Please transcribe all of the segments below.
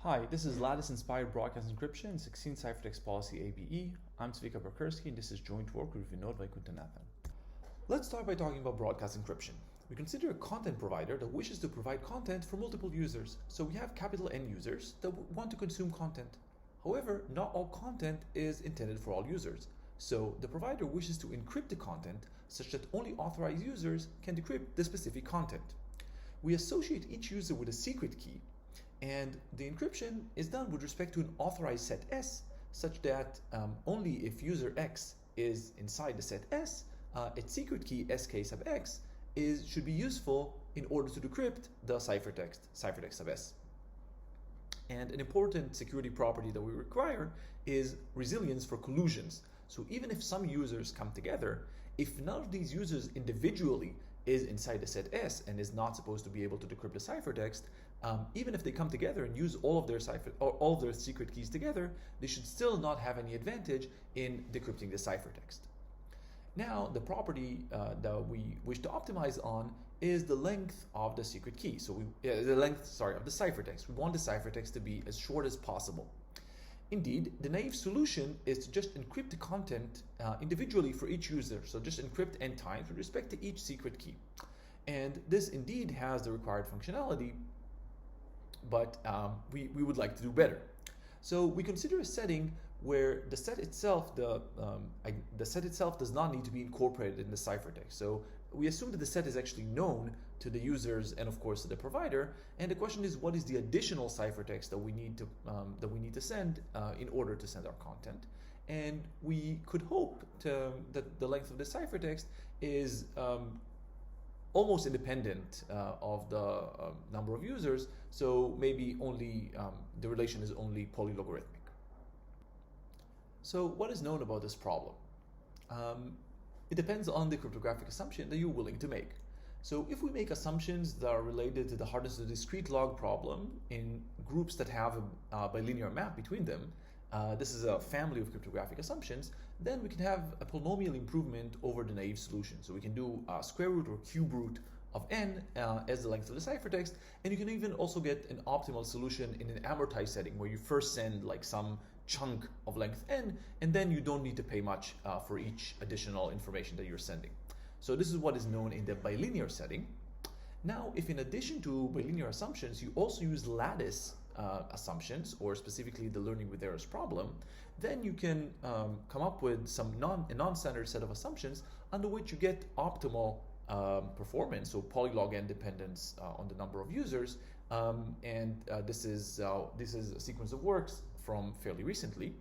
Hi, this is Lattice-Inspired Broadcast Encryption and Succinct Ciphertext-Policy ABE. I'm Zvika, Brakerski, and this is joint work with Vinod Vaikuntanathan. Let's start by talking about broadcast encryption. We consider a content provider that wishes to provide content for multiple users. So we have capital N users that want to consume content. However, not all content is intended for all users. So the provider wishes to encrypt the content such that only authorized users can decrypt the specific content. We associate each user with a secret key, and the encryption is done with respect to an authorized set S, such that only if user X is inside the set S, its secret key sk sub x should be useful in order to decrypt the ciphertext sub s. And an important security property that we require is resilience for collusions. So even if some users come together, if none of these users individually is inside the set S and is not supposed to be able to decrypt the ciphertext, even if they come together and use all of their secret keys together, they should still not have any advantage in decrypting the ciphertext. Now, the property that we wish to optimize on is the length of the secret key. So the length of the ciphertext. We want the ciphertext to be as short as possible. Indeed, the naive solution is to just encrypt the content individually for each user. So just encrypt n times with respect to each secret key. And this indeed has the required functionality, but we would like to do better. So we consider a setting where the set itself does not need to be incorporated in the ciphertext. So we assume that the set is actually known to the users and of course to the provider. And the question is, what is the additional ciphertext that we need to send in order to send our content? And we could hope that the length of the ciphertext is almost independent of the number of users. So maybe only the relation is only polylogarithmic. So what is known about this problem? It depends on the cryptographic assumption that you're willing to make. So if we make assumptions that are related to the hardness of the discrete log problem in groups that have a bilinear map between them, this is a family of cryptographic assumptions, then we can have a polynomial improvement over the naive solution. So we can do square root or cube root of n as the length of the ciphertext, and you can even also get an optimal solution in an amortized setting where you first send like some chunk of length n, and then you don't need to pay much for each additional information that you're sending. So this is what is known in the bilinear setting. Now, if in addition to bilinear assumptions, you also use lattice assumptions, or specifically the learning with errors problem, then you can come up with a non-standard set of assumptions under which you get optimal performance, so polylog n dependence on the number of users, and this is a sequence of works from fairly recently.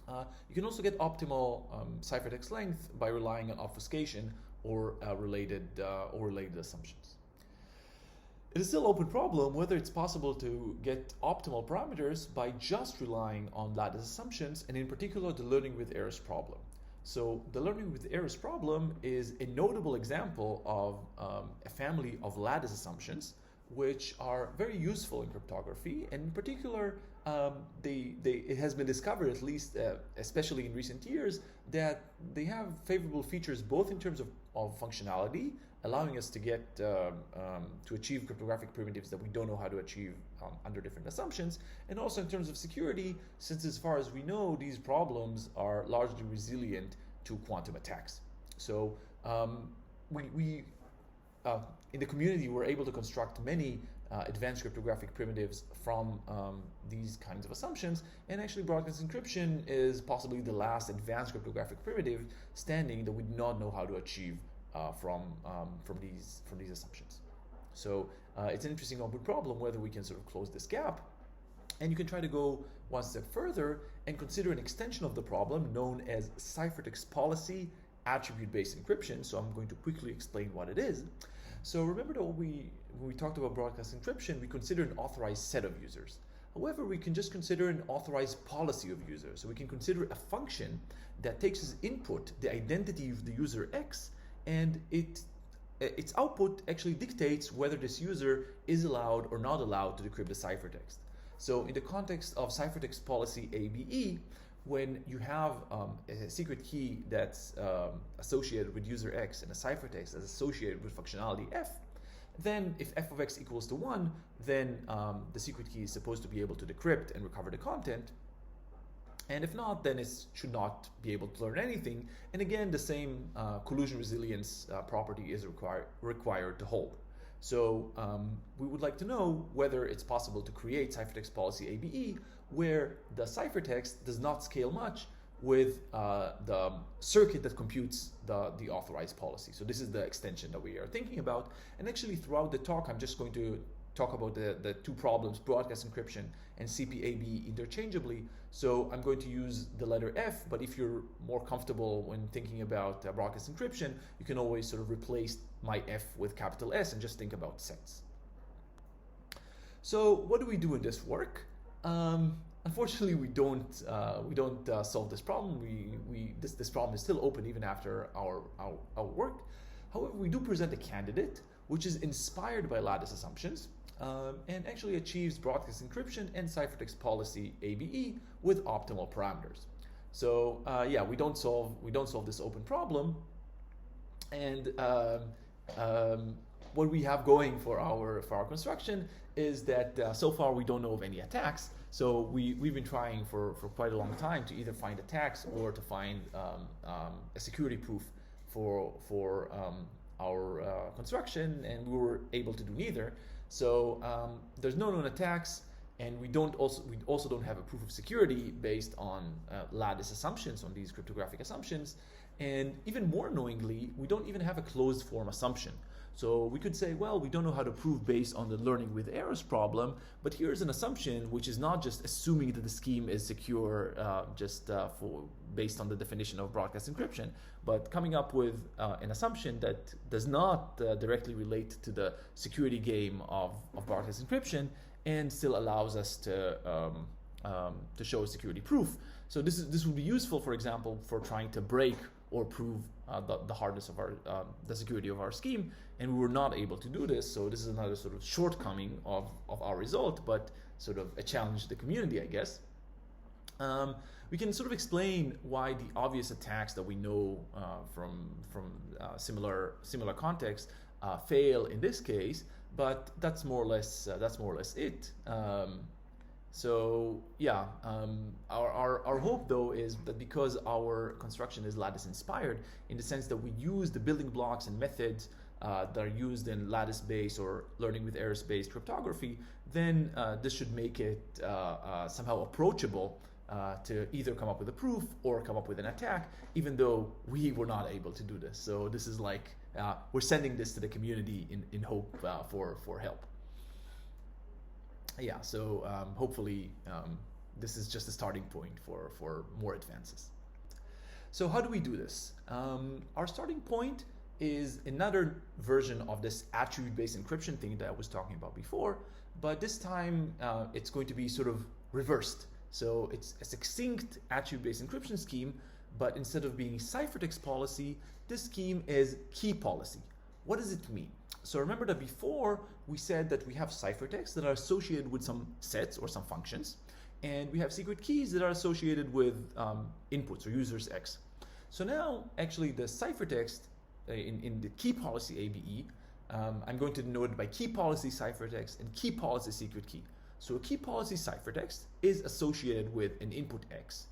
You can also get optimal ciphertext length by relying on obfuscation or related assumptions. It is still an open problem whether it's possible to get optimal parameters by just relying on lattice assumptions, and in particular the learning with errors problem. So the learning with errors problem is a notable example of a family of lattice assumptions which are very useful in cryptography, and in particular it has been discovered, at least especially in recent years, that they have favorable features both in terms of functionality, allowing us to get to achieve cryptographic primitives that we don't know how to achieve under different assumptions, and also in terms of security, since as far as we know these problems are largely resilient to quantum attacks. So we in the community, we're able to construct many advanced cryptographic primitives from these kinds of assumptions, and actually broadcast encryption is possibly the last advanced cryptographic primitive standing that we do not know how to achieve from these assumptions. So it's an interesting open problem whether we can sort of close this gap, and you can try to go one step further and consider an extension of the problem known as ciphertext-policy attribute-based encryption. So I'm going to quickly explain what it is. So remember that when we talked about broadcast encryption, we consider an authorized set of users. However, we can just consider an authorized policy of users. So we can consider a function that takes as input the identity of the user X, and its output actually dictates whether this user is allowed or not allowed to decrypt the ciphertext. So in the context of Ciphertext-Policy ABE, when you have a secret key that's associated with user X and a ciphertext that's associated with functionality F, then if f of x equals to 1, then the secret key is supposed to be able to decrypt and recover the content. And if not, then it should not be able to learn anything. And again, the same collusion resilience property is required to hold. So we would like to know whether it's possible to create ciphertext policy ABE where the ciphertext does not scale much with the circuit that computes the authorized policy. So this is the extension that we are thinking about. And actually throughout the talk, I'm just going to talk about the two problems, broadcast encryption and CPABE interchangeably. So I'm going to use the letter F, but if you're more comfortable when thinking about broadcast encryption, you can always sort of replace my F with capital S and just think about sets. So what do we do in this work? Unfortunately, we don't solve this problem. This problem is still open even after our work. However, we do present a candidate which is inspired by lattice assumptions and actually achieves broadcast encryption and ciphertext policy ABE with optimal parameters. So yeah, we don't solve this open problem, and what we have going for our construction is that so far we don't know of any attacks. So we've been trying for quite a long time to either find attacks or to find a security proof for our construction, and we were able to do neither. So there's no known attacks, and we also don't have a proof of security based on lattice assumptions, on these cryptographic assumptions. And even more annoyingly, we don't even have a closed form assumption. So we could say, well, we don't know how to prove based on the learning with errors problem, but here's an assumption which is not just assuming that the scheme is secure based on the definition of broadcast encryption, but coming up with an assumption that does not directly relate to the security game of broadcast encryption and still allows us to show a security proof. So this would be useful, for example, for trying to break or prove the hardness of the security of our scheme, and we were not able to do this. So this is another sort of shortcoming of our result, but sort of a challenge to the community, I guess. We can sort of explain why the obvious attacks that we know from similar contexts fail in this case, but that's more or less it. So yeah, our hope though is that because our construction is lattice inspired, in the sense that we use the building blocks and methods that are used in lattice-based or learning with errors-based cryptography, then this should make it somehow approachable to either come up with a proof or come up with an attack, even though we were not able to do this. So this is like we're sending this to the community in hope for help. Yeah, so hopefully this is just a starting point for more advances. So how do we do this? Our starting point is another version of this attribute-based encryption thing that I was talking about before, but this time it's going to be sort of reversed. So it's a succinct attribute-based encryption scheme, but instead of being ciphertext policy, this scheme is key policy. What does it mean? So remember that before we said that we have ciphertexts that are associated with some sets or some functions, and we have secret keys that are associated with inputs or users X. So now actually the ciphertext in the key policy ABE, I'm going to denote it by key policy ciphertext and key policy secret key. So a key policy ciphertext is associated with an input X,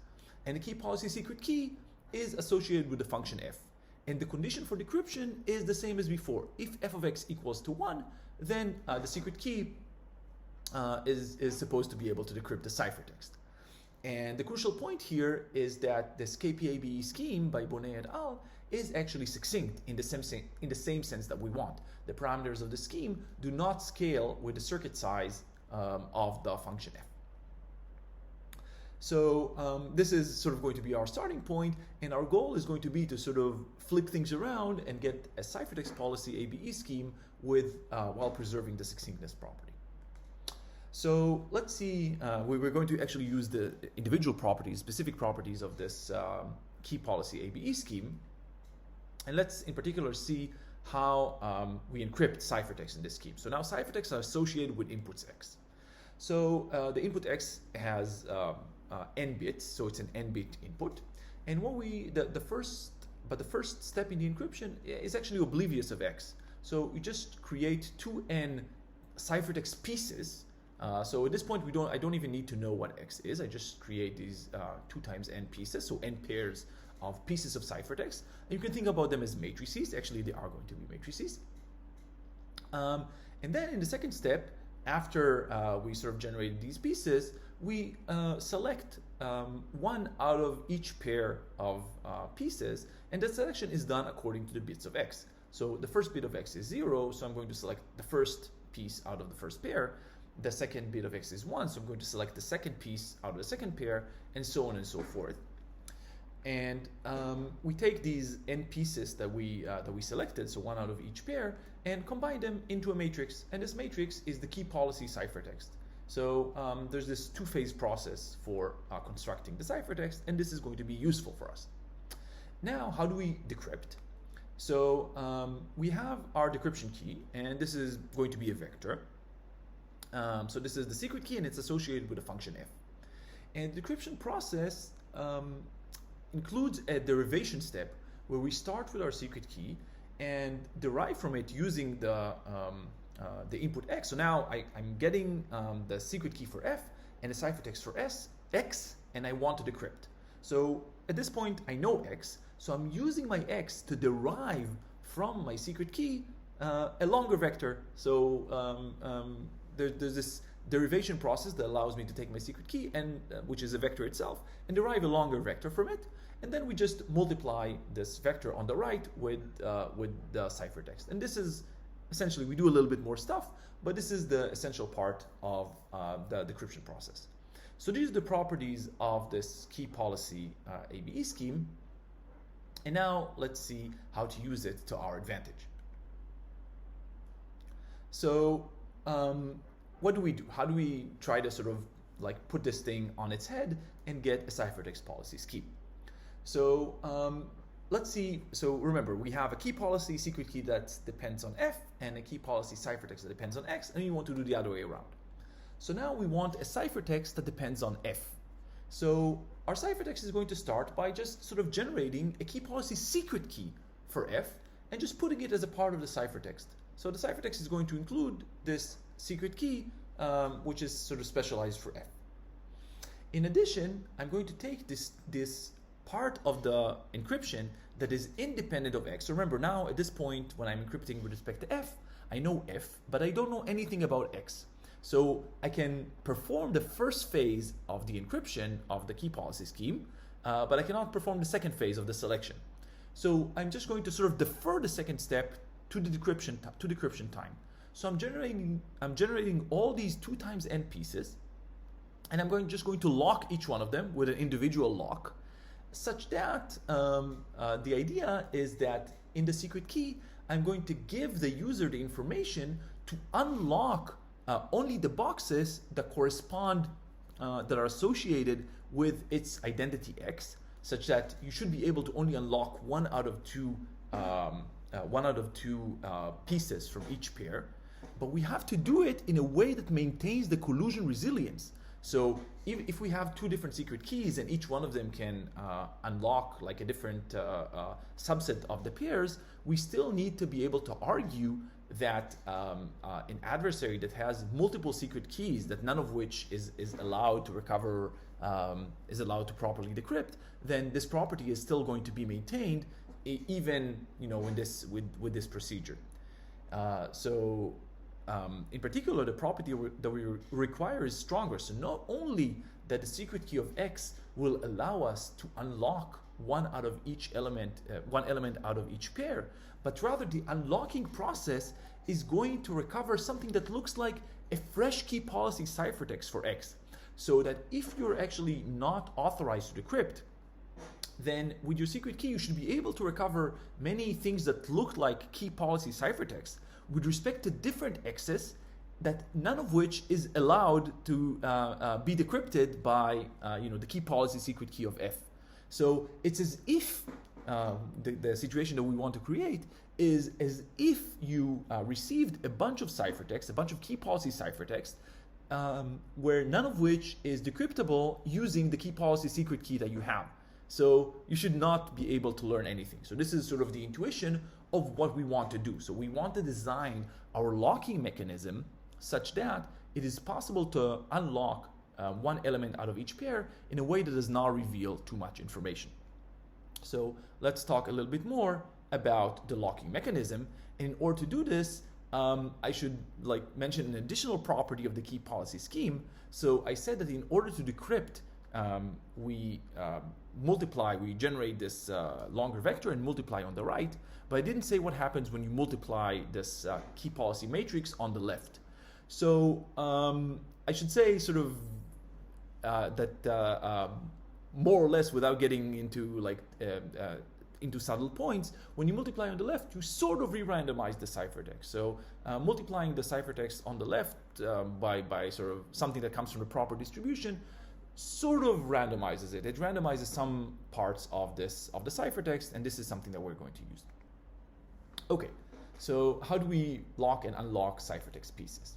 and a key policy secret key is associated with the function F. And the condition for decryption is the same as before. If f of x equals to 1, then the secret key is supposed to be able to decrypt the ciphertext. And the crucial point here is that this KPABE scheme by Bonnet et al. Is actually succinct in the same sense that we want. The parameters of the scheme do not scale with the circuit size of the function f. So this is sort of going to be our starting point, and our goal is going to be to sort of flip things around and get a ciphertext policy ABE scheme with while preserving the succinctness property. So let's see, we're going to actually use the individual properties, specific properties of this key policy ABE scheme, and let's in particular see how we encrypt ciphertext in this scheme. So now ciphertexts are associated with inputs X. So the input X has n bits, so it's an n-bit input, and what the first step in the encryption is actually oblivious of X. So you just create 2n ciphertext pieces. So at this point, I don't even need to know what x is. I just create these 2 times n pieces, so n pairs of pieces of ciphertext. And you can think about them as matrices. Actually, they are going to be matrices. And then in the second step, after we sort of generated these pieces, we select one out of each pair of pieces, and that selection is done according to the bits of x. So the first bit of x is 0, so I'm going to select the first piece out of the first pair. The second bit of x is 1, so I'm going to select the second piece out of the second pair, and so on and so forth. And we take these n pieces that we selected, so one out of each pair, and combine them into a matrix. And this matrix is the key policy ciphertext. So there's this 2-phase process for constructing the ciphertext, and this is going to be useful for us. Now, how do we decrypt? So we have our decryption key, and this is going to be a vector. So this is the secret key, and it's associated with a function f. And the decryption process includes a derivation step where we start with our secret key and derive from it using the input x. So now I'm getting the secret key for f and the ciphertext for x, and I want to decrypt. So at this point, I know x, so I'm using my x to derive from my secret key a longer vector. So there's this derivation process that allows me to take my secret key, and which is a vector itself, and derive a longer vector from it. And then we just multiply this vector on the right with the ciphertext. And this is essentially, we do a little bit more stuff, but this is the essential part of the decryption process. So these are the properties of this key policy ABE scheme. And now let's see how to use it to our advantage. So what do we do? How do we try to sort of like put this thing on its head and get a ciphertext policy scheme? So let's see. So remember, we have a key policy secret key that depends on f and a key policy ciphertext that depends on x, and we want to do the other way around. So now we want a ciphertext that depends on f. So our ciphertext is going to start by just sort of generating a key policy secret key for f and just putting it as a part of the ciphertext. So the ciphertext is going to include this secret key, which is sort of specialized for f. In addition, I'm going to take this part of the encryption that is independent of x. So remember, now at this point, when I'm encrypting with respect to f, I know f, but I don't know anything about x. So I can perform the first phase of the encryption of the key policy scheme, but I cannot perform the second phase of the selection. So I'm just going to sort of defer the second step to the decryption time. So I'm generating all these 2 times n pieces, and I'm just going to lock each one of them with an individual lock, such that the idea is that in the secret key, I'm going to give the user the information to unlock only the boxes that correspond, that are associated with its identity x, such that you should be able to only unlock one out of two pieces from each pair. But we have to do it in a way that maintains the collusion resilience. So if we have 2 different secret keys and each one of them can unlock like a different subset of the pairs, we still need to be able to argue that an adversary that has multiple secret keys, that none of which is allowed to recover, is allowed to properly decrypt, then this property is still going to be maintained, even with this procedure. In particular, the property that we require is stronger. So not only that the secret key of x will allow us to unlock one element out of each pair, but rather the unlocking process is going to recover something that looks like a fresh key policy ciphertext for x. So that if you're actually not authorized to decrypt, then with your secret key, you should be able to recover many things that look like key policy ciphertext with respect to different x's, that none of which is allowed to be decrypted by the key policy secret key of f. So it's as if the situation that we want to create is as if you received a bunch of ciphertext, a bunch of key policy ciphertext, where none of which is decryptable using the key policy secret key that you have. So you should not be able to learn anything. So this is sort of the intuition of what we want to do. So we want to design our locking mechanism such that it is possible to unlock one element out of each pair in a way that does not reveal too much information. So let's talk a little bit more about the locking mechanism. And in order to do this, I should mention an additional property of the key policy scheme. So I said that in order to decrypt, we generate this longer vector and multiply on the right, but I didn't say what happens when you multiply this key policy matrix on the left. So I should say sort of that more or less, without getting into subtle points, when you multiply on the left, you sort of re-randomize the ciphertext. So multiplying the ciphertext on the left by sort of something that comes from the proper distribution sort of randomizes it. It randomizes some parts of the ciphertext, and this is something that we're going to use. Okay, so how do we lock and unlock ciphertext pieces?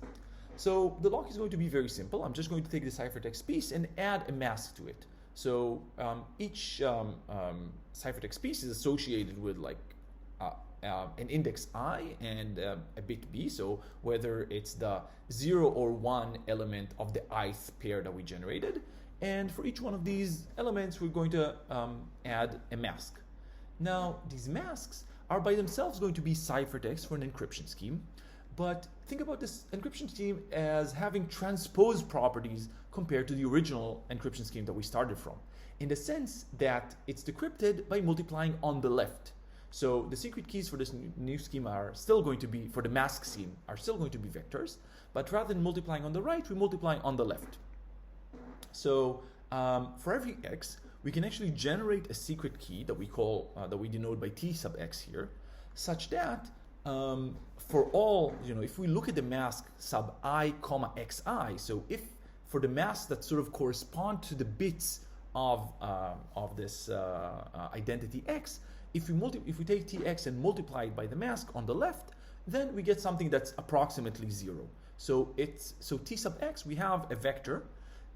So the lock is going to be very simple. I'm just going to take the ciphertext piece and add a mask to it. So each ciphertext piece is associated with an index I and a bit B. So whether it's the 0 or 1 element of the ith pair that we generated. And for each one of these elements, we're going to add a mask. Now, these masks are by themselves going to be ciphertext for an encryption scheme. But think about this encryption scheme as having transposed properties compared to the original encryption scheme that we started from, in the sense that it's decrypted by multiplying on the left. So the secret keys for this new scheme are still going to be, for the mask scheme, are still going to be vectors, but rather than multiplying on the right, we multiply on the left. So for every x, we can actually generate a secret key that we call, that we denote by t sub x here, such that for all, if we look at the mask sub I comma xi, so if for the masks that sort of correspond to the bits of this identity x, if we take tx and multiply it by the mask on the left, then we get something that's approximately 0. So t sub x, we have a vector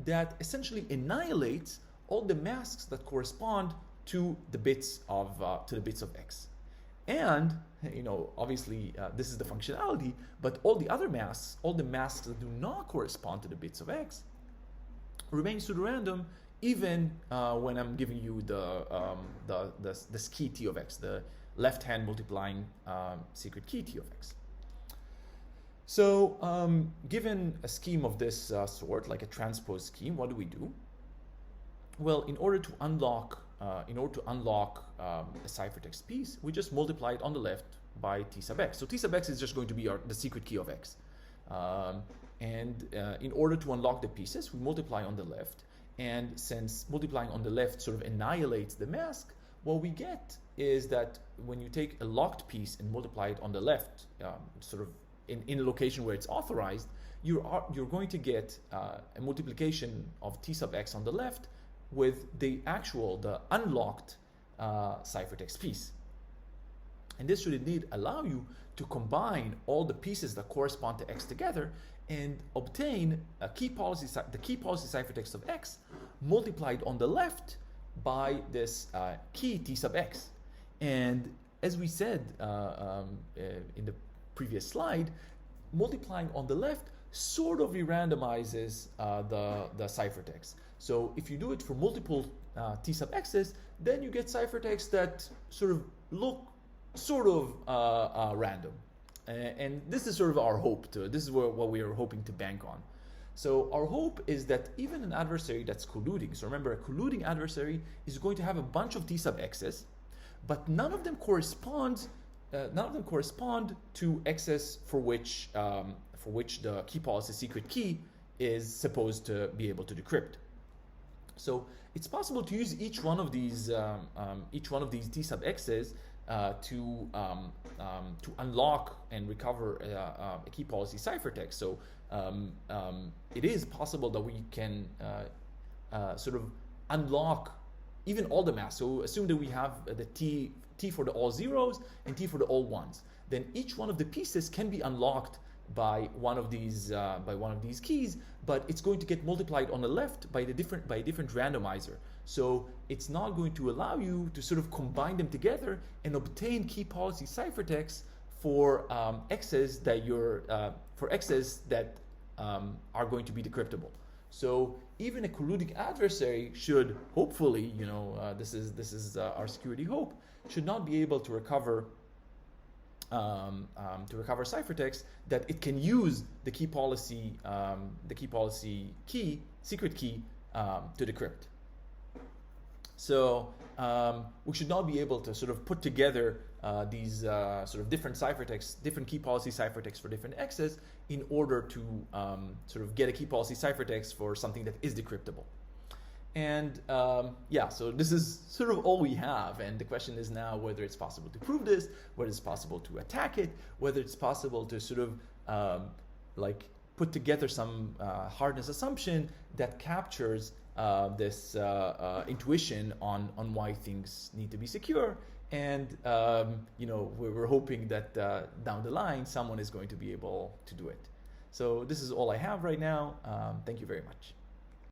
that essentially annihilates all the masks that correspond to the bits of x. And obviously this is the functionality, but all the other masks, all the masks that do not correspond to the bits of x, remain pseudorandom even when I'm giving you this key t of x, the left-hand multiplying secret key t of x. So given a scheme of this sort, like a transpose scheme, what do we do? Well, in order to unlock a ciphertext piece, we just multiply it on the left by t sub x. So t sub x is just going to be the secret key of x. In order to unlock the pieces, we multiply on the left. And since multiplying on the left sort of annihilates the mask, what we get is that when you take a locked piece and multiply it on the left, sort of in a location where it's authorized, you're going to get a multiplication of t sub x on the left with the unlocked ciphertext piece. And this should indeed allow you to combine all the pieces that correspond to x together and obtain the key policy ciphertext of x multiplied on the left by this key t sub x. And as we said in the previous slide, multiplying on the left sort of re-randomizes the ciphertext. So if you do it for multiple t sub x's, then you get ciphertext that sort of look sort of random. And this is sort of our hope. This is what we are hoping to bank on. So our hope is that even an adversary that's colluding, so remember, a colluding adversary is going to have a bunch of t sub x's, but none of them correspond to x's for which the key policy secret key is supposed to be able to decrypt. So it's possible to use each one of these t sub x's to unlock and recover a key policy ciphertext. So it is possible that we can sort of unlock even all the masks. So assume that we have the t for the all zeros and t for the all ones. Then each one of the pieces can be unlocked by one of these keys, but it's going to get multiplied on the left by a different randomizer. So it's not going to allow you to sort of combine them together and obtain key policy ciphertext for x's that are going to be decryptable. So even a colluding adversary should hopefully, this is our security hope, should not be able to recover ciphertext that it can use the key policy secret key to decrypt. So we should not be able to sort of put together these sort of different ciphertexts, different key policy ciphertexts for different x's in order to sort of get a key policy ciphertext for something that is decryptable. And yeah, so this is sort of all we have. And the question is now whether it's possible to prove this, whether it's possible to attack it, whether it's possible to sort of like put together some hardness assumption that captures this intuition on why things need to be secure. And we're hoping that down the line someone is going to be able to do it. So this is all I have right now. Thank you very much.